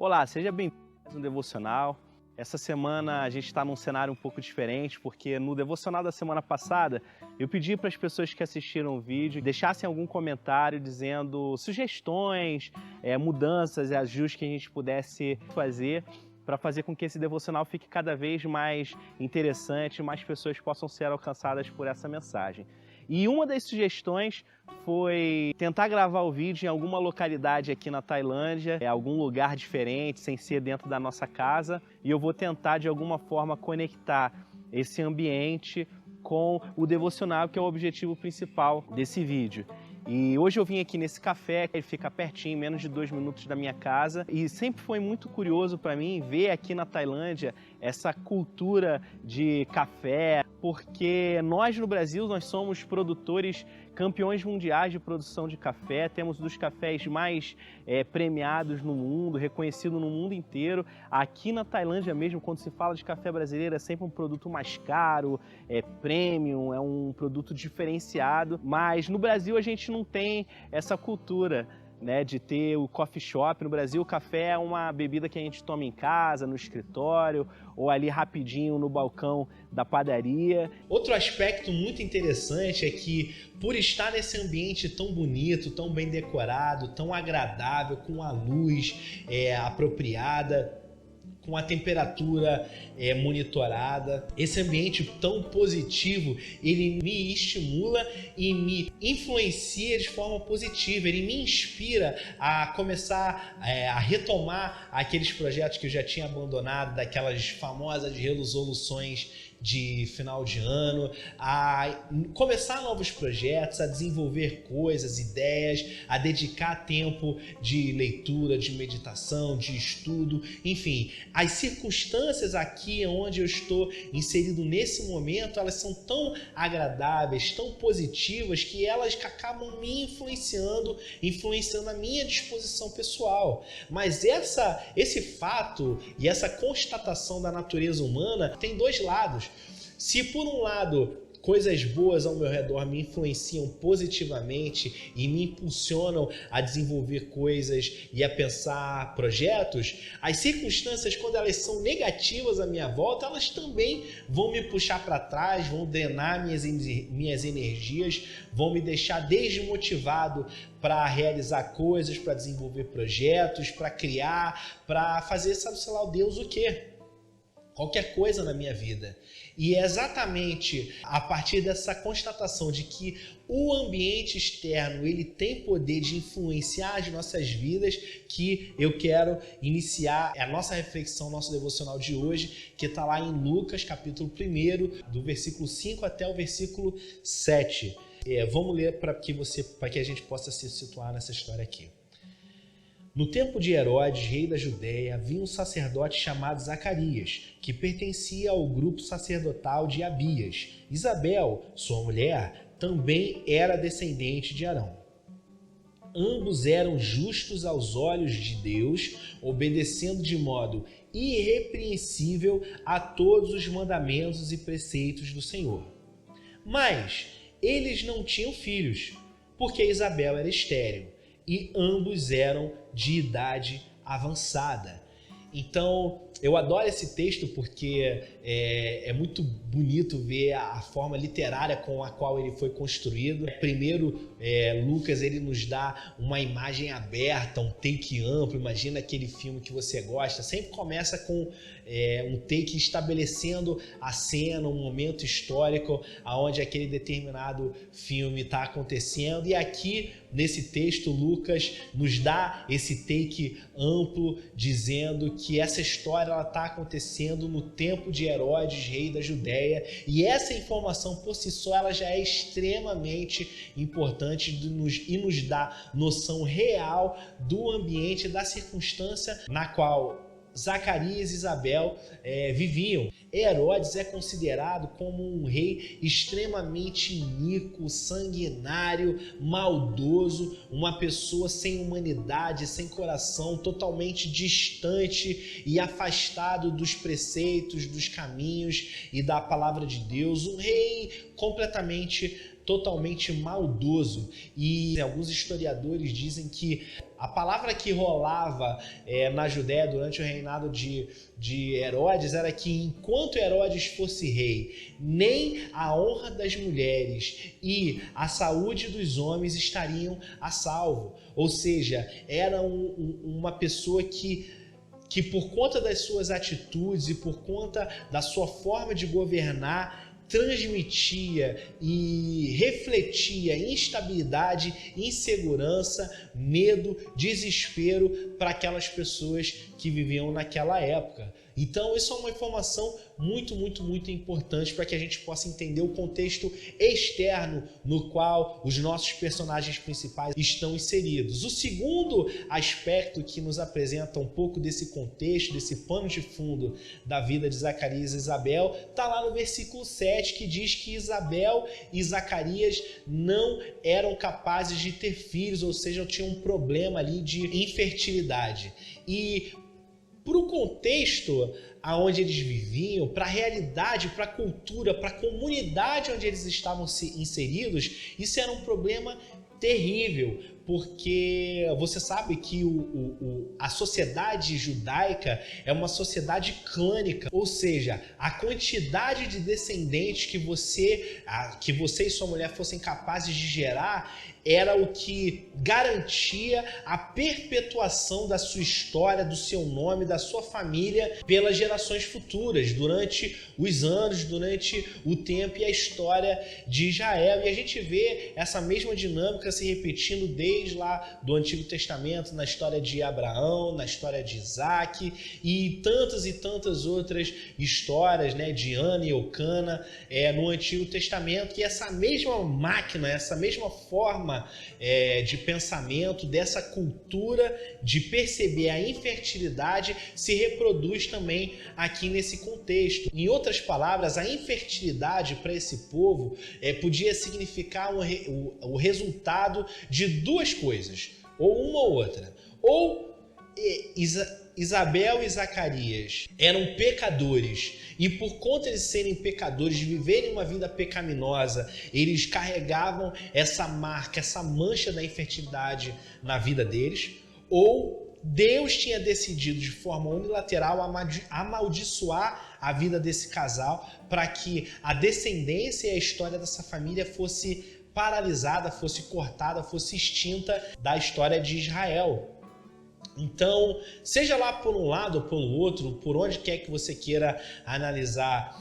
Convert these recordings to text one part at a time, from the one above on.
Olá, seja bem-vindo a mais um Devocional. Essa semana a gente está num cenário um pouco diferente, porque no Devocional da semana passada eu pedi para as pessoas que assistiram o vídeo deixassem algum comentário dizendo sugestões, mudanças e ajustes que a gente pudesse fazer para fazer com que esse devocional fique cada vez mais interessante e mais pessoas possam ser alcançadas por essa mensagem. E uma das sugestões foi tentar gravar o vídeo em alguma localidade aqui na Tailândia, algum lugar diferente, sem ser dentro da nossa casa, e eu vou tentar de alguma forma conectar esse ambiente com o devocional, que é o objetivo principal desse vídeo. E hoje eu vim aqui nesse café, ele fica pertinho, menos de 2 minutos da minha casa, e sempre foi muito curioso para mim ver aqui na Tailândia essa cultura de café, porque nós no Brasil nós somos produtores campeões mundiais de produção de café, temos um dos cafés mais premiados no mundo, reconhecido no mundo inteiro. Aqui na Tailândia mesmo, quando se fala de café brasileiro, é sempre um produto mais caro, é premium, é um produto diferenciado, mas no Brasil a gente não tem essa cultura, né, de ter o coffee shop. No Brasil, o café é uma bebida que a gente toma em casa, no escritório, ou ali rapidinho no balcão da padaria. Outro aspecto muito interessante é que, por estar nesse ambiente tão bonito, tão bem decorado, tão agradável, com a luz apropriada, com a temperatura monitorada, esse ambiente tão positivo, ele me estimula e me influencia de forma positiva, ele me inspira a começar a retomar aqueles projetos que eu já tinha abandonado, daquelas famosas resoluções de final de ano, a começar novos projetos, a desenvolver coisas, ideias, a dedicar tempo de leitura, de meditação, de estudo, enfim. As circunstâncias aqui onde eu estou inserido nesse momento, elas são tão agradáveis, tão positivas, que elas acabam me influenciando a minha disposição pessoal. Mas esse fato e essa constatação da natureza humana tem dois lados. Se por um lado coisas boas ao meu redor me influenciam positivamente e me impulsionam a desenvolver coisas e a pensar projetos, as circunstâncias, quando elas são negativas à minha volta, elas também vão me puxar para trás, vão drenar minhas energias, vão me deixar desmotivado para realizar coisas, para desenvolver projetos, para criar, para fazer, sabe-se lá o Deus o quê? Qualquer coisa na minha vida. E é exatamente a partir dessa constatação de que o ambiente externo ele tem poder de influenciar as nossas vidas que eu quero iniciar a nossa reflexão, nosso devocional de hoje, que está lá em Lucas, capítulo 1, do versículo 5 até o versículo 7. Vamos ler para que a gente possa se situar nessa história aqui. No tempo de Herodes, rei da Judéia, havia um sacerdote chamado Zacarias, que pertencia ao grupo sacerdotal de Abias. Isabel, sua mulher, também era descendente de Arão. Ambos eram justos aos olhos de Deus, obedecendo de modo irrepreensível a todos os mandamentos e preceitos do Senhor. Mas eles não tinham filhos, porque Isabel era estéril, e ambos eram de idade avançada. Então, eu adoro esse texto porque é muito bonito ver a forma literária com a qual ele foi construído. Primeiro, Lucas ele nos dá uma imagem aberta, um take amplo. Imagina aquele filme que você gosta. Sempre começa com um take estabelecendo a cena, um momento histórico onde aquele determinado filme está acontecendo. E aqui, nesse texto, Lucas nos dá esse take amplo, dizendo que essa história está acontecendo no tempo de Herodes, rei da Judéia, e essa informação por si só ela já é extremamente importante e nos dá noção real do ambiente, da circunstância na qual Zacarias e Isabel viviam. Herodes é considerado como um rei extremamente iníquo, sanguinário, maldoso, uma pessoa sem humanidade, sem coração, totalmente distante e afastado dos preceitos, dos caminhos e da palavra de Deus. Um rei completamente totalmente maldoso. E alguns historiadores dizem que a palavra que rolava na Judéia durante o reinado de Herodes era que enquanto Herodes fosse rei, nem a honra das mulheres e a saúde dos homens estariam a salvo. Ou seja, era uma pessoa que por conta das suas atitudes e por conta da sua forma de governar, transmitia e refletia instabilidade, insegurança, medo, desespero para aquelas pessoas que viviam naquela época. Então, isso é uma informação muito, muito, muito importante para que a gente possa entender o contexto externo no qual os nossos personagens principais estão inseridos. O segundo aspecto que nos apresenta um pouco desse contexto, desse pano de fundo da vida de Zacarias e Isabel, está lá no versículo 7, que diz que Isabel e Zacarias não eram capazes de ter filhos, ou seja, tinham um problema ali de infertilidade. E para o contexto aonde eles viviam, para a realidade, para a cultura, para a comunidade onde eles estavam inseridos, isso era um problema terrível, porque você sabe que a sociedade judaica é uma sociedade clânica, ou seja, a quantidade de descendentes que você e sua mulher fossem capazes de gerar era o que garantia a perpetuação da sua história, do seu nome, da sua família pelas gerações futuras, durante os anos, durante o tempo e a história de Israel. E a gente vê essa mesma dinâmica se repetindo desde lá do Antigo Testamento, na história de Abraão, na história de Isaac e tantas outras histórias, né, de Ana e Eucana no Antigo Testamento. E essa mesma máquina, essa mesma forma de pensamento, dessa cultura de perceber a infertilidade se reproduz também aqui nesse contexto. Em outras palavras, a infertilidade para esse povo podia significar o resultado de duas coisas, ou uma ou outra. Ou Isabel e Zacarias eram pecadores e por conta de serem pecadores, de viverem uma vida pecaminosa, eles carregavam essa marca, essa mancha da infertilidade na vida deles, ou Deus tinha decidido de forma unilateral amaldiçoar a vida desse casal para que a descendência e a história dessa família fosse paralisada, fosse cortada, fosse extinta da história de Israel. Então, seja lá por um lado ou pelo outro, por onde quer que você queira analisar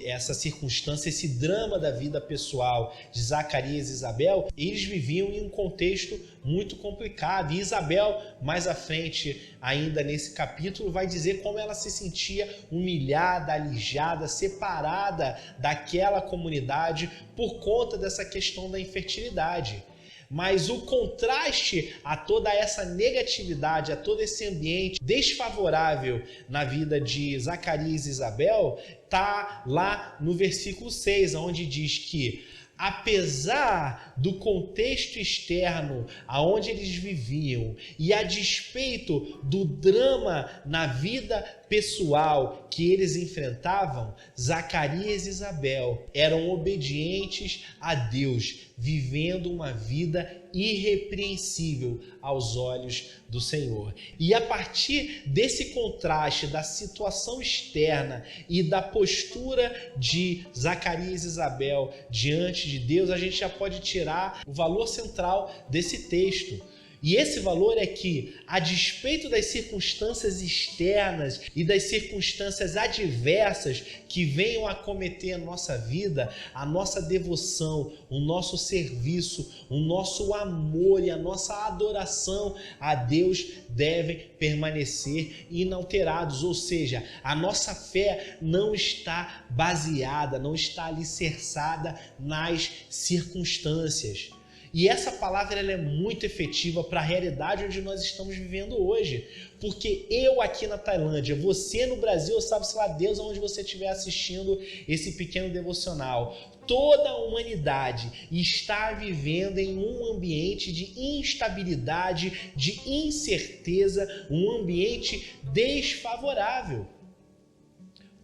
essa circunstância, esse drama da vida pessoal de Zacarias e Isabel, eles viviam em um contexto muito complicado. E Isabel, mais à frente, ainda nesse capítulo, vai dizer como ela se sentia humilhada, alijada, separada daquela comunidade por conta dessa questão da infertilidade. Mas o contraste a toda essa negatividade, a todo esse ambiente desfavorável na vida de Zacarias e Isabel, está lá no versículo 6, onde diz que apesar do contexto externo aonde eles viviam e a despeito do drama na vida pessoal que eles enfrentavam, Zacarias e Isabel eram obedientes a Deus, vivendo uma vida irrepreensível aos olhos do Senhor. E a partir desse contraste da situação externa e da postura de Zacarias e Isabel diante de Deus, a gente já pode tirar o valor central desse texto. E esse valor é que, a despeito das circunstâncias externas e das circunstâncias adversas que venham a cometer a nossa vida, a nossa devoção, o nosso serviço, o nosso amor e a nossa adoração a Deus devem permanecer inalterados. Ou seja, a nossa fé não está baseada, não está alicerçada nas circunstâncias. E essa palavra ela é muito efetiva para a realidade onde nós estamos vivendo hoje. Porque eu aqui na Tailândia, você no Brasil, sabe-se lá Deus onde você estiver assistindo esse pequeno devocional, toda a humanidade está vivendo em um ambiente de instabilidade, de incerteza, um ambiente desfavorável.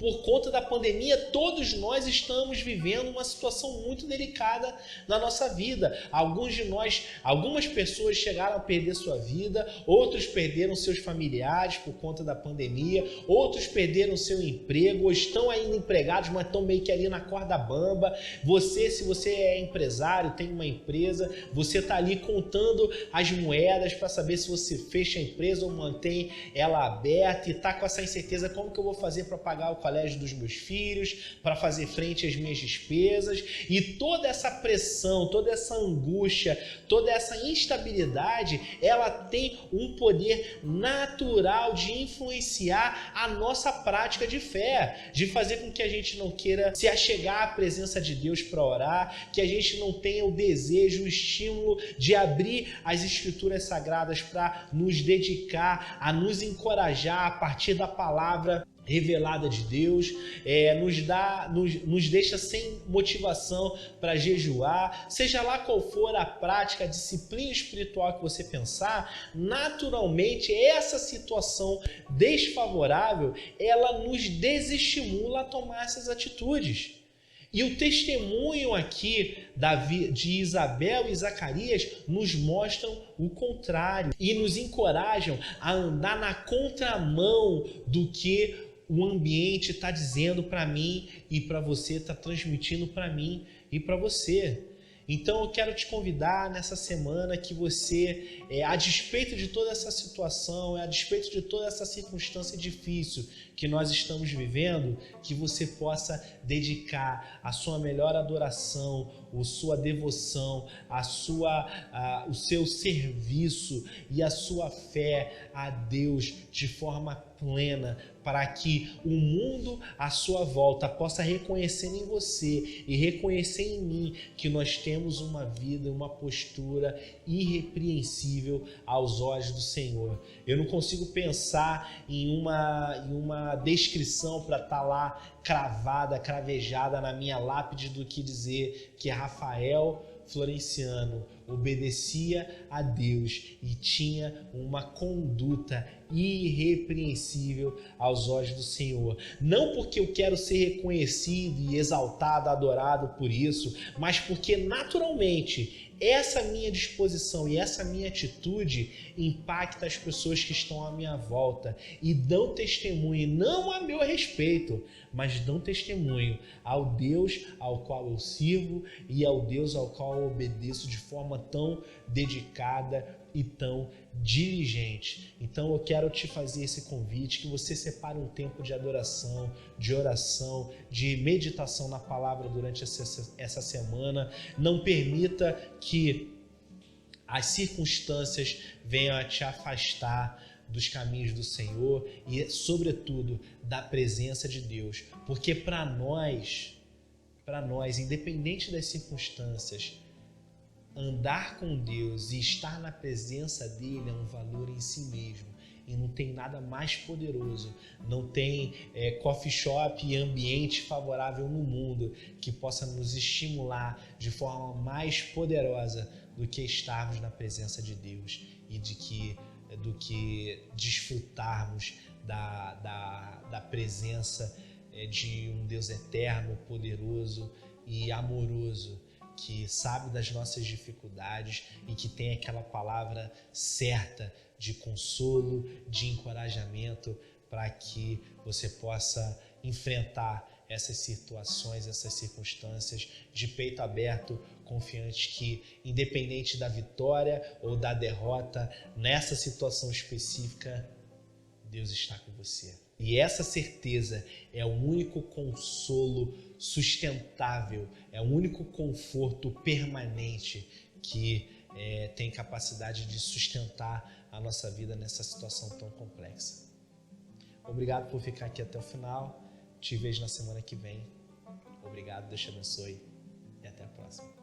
por conta da pandemia, todos nós estamos vivendo uma situação muito delicada na nossa vida. Algumas pessoas chegaram a perder sua vida, outros perderam seus familiares por conta da pandemia, outros perderam seu emprego, ou estão ainda empregados, mas estão meio que ali na corda bamba. Se você é empresário, tem uma empresa, você está ali contando as moedas para saber se você fecha a empresa ou mantém ela aberta e está com essa incerteza: como que eu vou fazer para pagar o colégio dos meus filhos, para fazer frente às minhas despesas. E toda essa pressão, toda essa angústia, toda essa instabilidade, ela tem um poder natural de influenciar a nossa prática de fé, de fazer com que a gente não queira se achegar à presença de Deus para orar, que a gente não tenha o desejo, o estímulo de abrir as Escrituras Sagradas para nos dedicar, a nos encorajar a partir da palavra revelada de Deus, nos deixa sem motivação para jejuar. Seja lá qual for a prática, a disciplina espiritual que você pensar, naturalmente essa situação desfavorável, ela nos desestimula a tomar essas atitudes. E o testemunho aqui de Isabel e Zacarias nos mostram o contrário e nos encorajam a andar na contramão do que o ambiente está dizendo para mim e para você, está transmitindo para mim e para você. Então eu quero te convidar nessa semana que você, a despeito de toda essa situação, a despeito de toda essa circunstância difícil que nós estamos vivendo, que você possa dedicar a sua melhor adoração, a sua devoção, o seu serviço e a sua fé a Deus de forma plena, para que o mundo à sua volta possa reconhecer em você e reconhecer em mim que nós temos uma vida, uma postura irrepreensível aos olhos do Senhor. Eu não consigo pensar em uma descrição para estar lá cravejada na minha lápide do que dizer que Rafael Florenciano obedecia a Deus e tinha uma conduta irrepreensível aos olhos do Senhor. Não porque eu quero ser reconhecido e exaltado, adorado por isso, mas porque naturalmente essa minha disposição e essa minha atitude impacta as pessoas que estão à minha volta e dão testemunho, não a meu respeito, mas dão testemunho ao Deus ao qual eu sirvo e ao Deus ao qual eu obedeço de forma tão dedicada e tão diligente. Então eu quero te fazer esse convite, que você separe um tempo de adoração, de oração, de meditação na palavra durante essa semana. Não permita que as circunstâncias venham a te afastar dos caminhos do Senhor e, sobretudo, da presença de Deus. Porque para nós, independente das circunstâncias, andar com Deus e estar na presença dele é um valor em si mesmo. E não tem nada mais poderoso, não tem coffee shop e ambiente favorável no mundo que possa nos estimular de forma mais poderosa do que estarmos na presença de Deus e do que desfrutarmos da presença de um Deus eterno, poderoso e amoroso, que sabe das nossas dificuldades e que tem aquela palavra certa de consolo, de encorajamento para que você possa enfrentar essas situações, essas circunstâncias de peito aberto, confiante que, independente da vitória ou da derrota, nessa situação específica, Deus está com você. E essa certeza é o único consolo sustentável, é o único conforto permanente que tem capacidade de sustentar a nossa vida nessa situação tão complexa. Obrigado por ficar aqui até o final. Te vejo na semana que vem. Obrigado, Deus te abençoe e até a próxima.